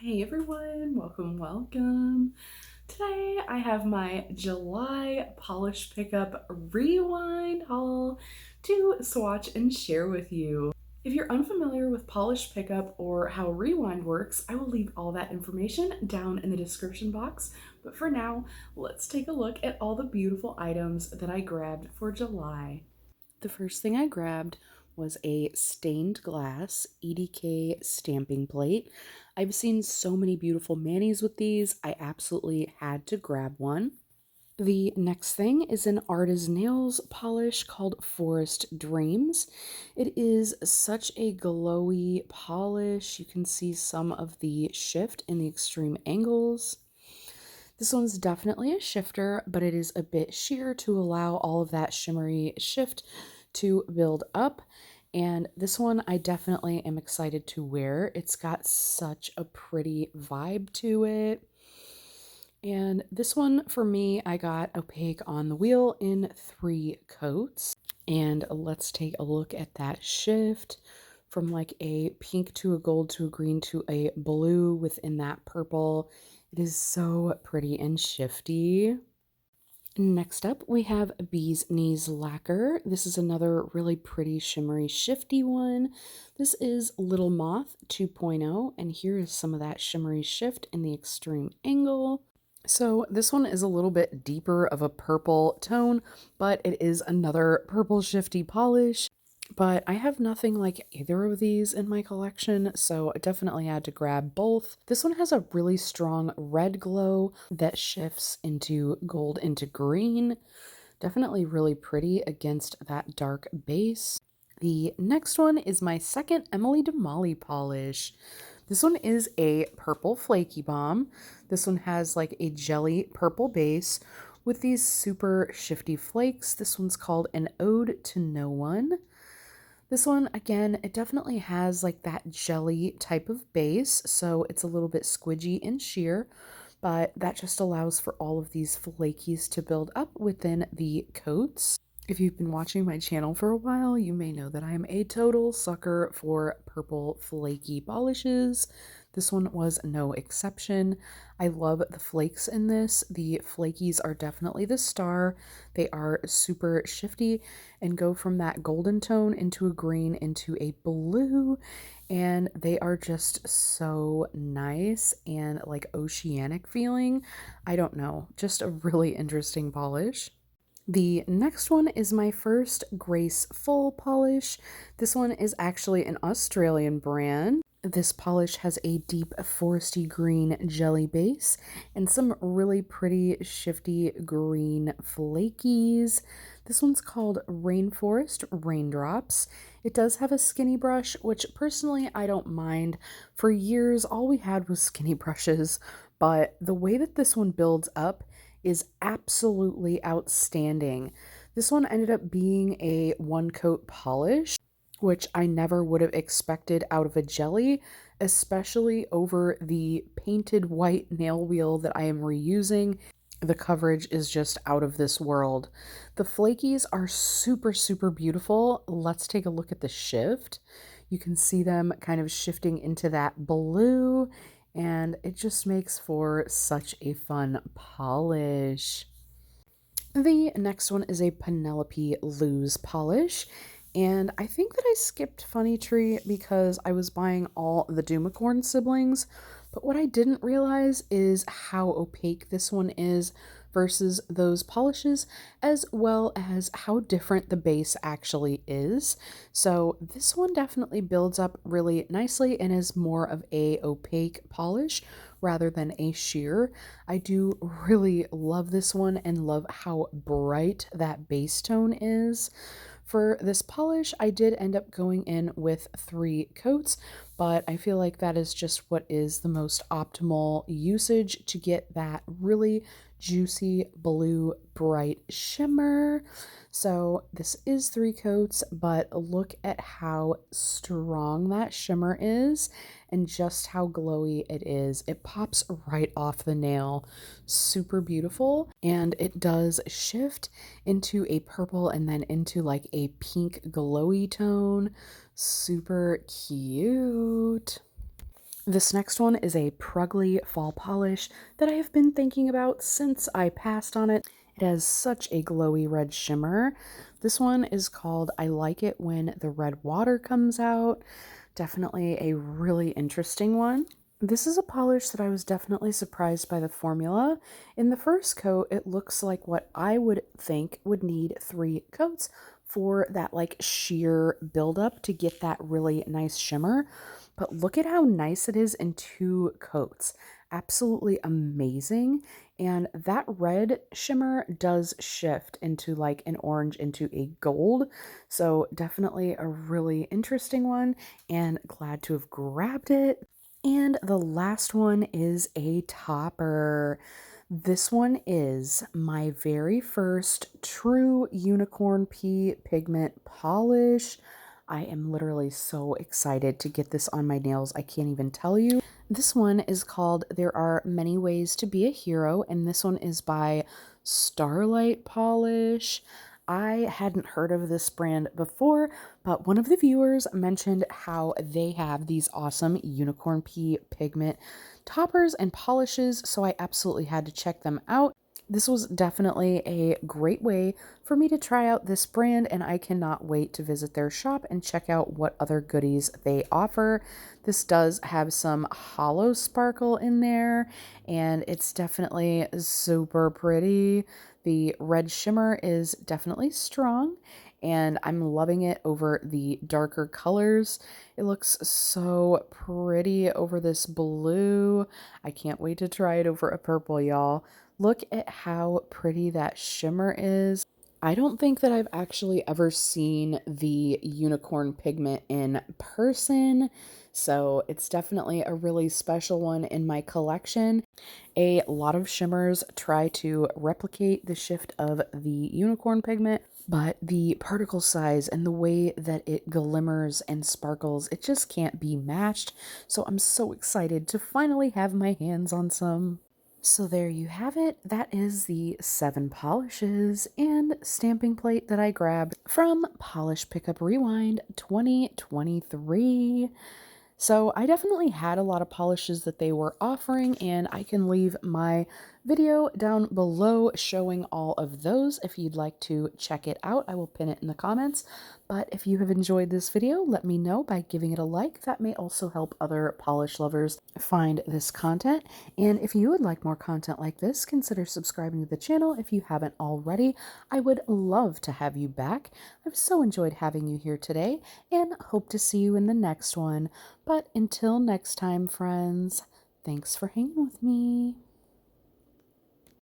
Hey everyone, welcome. Today I have my July polish pickup rewind haul to swatch and share with you. If you're unfamiliar with polish pickup or how rewind works, I will leave all that information down in the description box. But for now, let's take a look at all the beautiful items that I grabbed for July. The first thing I grabbed was a stained glass EDK stamping plate. I've seen so many beautiful manis with these. I absolutely had to grab one. The next thing is an artist nails polish called Forest Dreams. It is such a glowy polish. You can see some of the shift in the extreme angles. This one's definitely a shifter, but it is a bit sheer to allow all of that shimmery shift to build up. And this one I definitely am excited to wear. It's got such a pretty vibe to it. And this one for me, I got opaque on the wheel in 3 coats. And let's take a look at that shift from like a pink to a gold to a green to a blue within that purple. It is so pretty and shifty. Next up, we have Bee's Knees Lacquer. This is another really pretty shimmery shifty one. This is Little Moth 2.0, and here is some of that shimmery shift in the extreme angle. So this one is a little bit deeper of a purple tone, but it is another purple shifty polish. But I have nothing like either of these in my collection, so I definitely had to grab both. This one has a really strong red glow that shifts into gold into green. Definitely really pretty against that dark base. The next one is my second Emily DeMolly polish. This one is a purple flaky bomb. This one has like a jelly purple base with these super shifty flakes. This one's called An Ode to No One. This one, again, it definitely has like that jelly type of base, so it's a little bit squidgy and sheer, but that just allows for all of these flakies to build up within the coats. If you've been watching my channel for a while, you may know that I am a total sucker for purple flaky polishes. This one was no exception. I love the flakes in this. The flakies are definitely the star. They are super shifty and go from that golden tone into a green into a blue, and they are just so nice and like oceanic feeling. I don't know, just a really interesting polish. The next one is my first Grace Full polish. This one is actually an Australian brand. This polish has a deep foresty green jelly base and some really pretty shifty green flakies. This one's called Rainforest Raindrops. It does have a skinny brush, which personally I don't mind. For years, all we had was skinny brushes, but the way that this one builds up is absolutely outstanding. This one ended up being a 1-coat polish, which I never would have expected out of a jelly, especially over the painted white nail wheel that I am reusing. The coverage is just out of this world. The flakies are super, super beautiful. Let's take a look at the shift. You can see them kind of shifting into that blue, and it just makes for such a fun polish. The next one is a Penelope Lose polish, and I think that I skipped Funny Tree because I was buying all the Doomacorn siblings, but what I didn't realize is how opaque this one is versus those polishes, as well as how different the base actually is. So this one definitely builds up really nicely and is more of a opaque polish rather than a sheer. I do really love this one and love how bright that base tone is. For this polish, I did end up going in with 3 coats, but I feel like that is just what is the most optimal usage to get that really juicy blue bright shimmer. So this is 3 coats, but look at how strong that shimmer is and just how glowy it is. It pops right off the nail. Super beautiful. And it does shift into a purple and then into like a pink glowy tone. Super cute. This next one is a Prugly fall polish that I have been thinking about since I passed on it. It has such a glowy red shimmer. This one is called I Like It When the Red Water Comes Out. Definitely a really interesting one. This is a polish that I was definitely surprised by the formula. In the first coat, it looks like what I would think would need 3 coats for that like sheer buildup to get that really nice shimmer. But look at how nice it is in 2 coats. Absolutely amazing. And that red shimmer does shift into like an orange into a gold. So definitely a really interesting one and glad to have grabbed it. And the last one is a topper. This one is my very first true unicorn pea pigment polish. I am literally so excited to get this on my nails. I can't even tell you. This one is called There Are Many Ways to Be a Hero, and this one is by Starlight Polish. I hadn't heard of this brand before, but one of the viewers mentioned how they have these awesome unicorn pea pigment toppers and polishes, so I absolutely had to check them out. This was definitely a great way for me to try out this brand, and I cannot wait to visit their shop and check out what other goodies they offer. This does have some hollow sparkle in there, and it's definitely super pretty. The red shimmer is definitely strong, and I'm loving it over the darker colors. It looks so pretty over this blue. I can't wait to try it over a purple, y'all. Look at how pretty that shimmer is. I don't think that I've actually ever seen the unicorn pigment in person, so it's definitely a really special one in my collection. A lot of shimmers try to replicate the shift of the unicorn pigment, but the particle size and the way that it glimmers and sparkles, it just can't be matched. So I'm so excited to finally have my hands on some. So there you have it. That is the 7 polishes and stamping plate that I grabbed from Polish Pickup Rewind 2023. So I definitely had a lot of polishes that they were offering, and I can leave my video down below showing all of those if you'd like to check it out. I will pin it in the comments. But if you have enjoyed this video, let me know by giving it a like. That may also help other polish lovers find this content. And if you would like more content like this, consider subscribing to the channel if you haven't already. I would love to have you back. I've so enjoyed having you here today and hope to see you in the next one. But until next time, friends, thanks for hanging with me.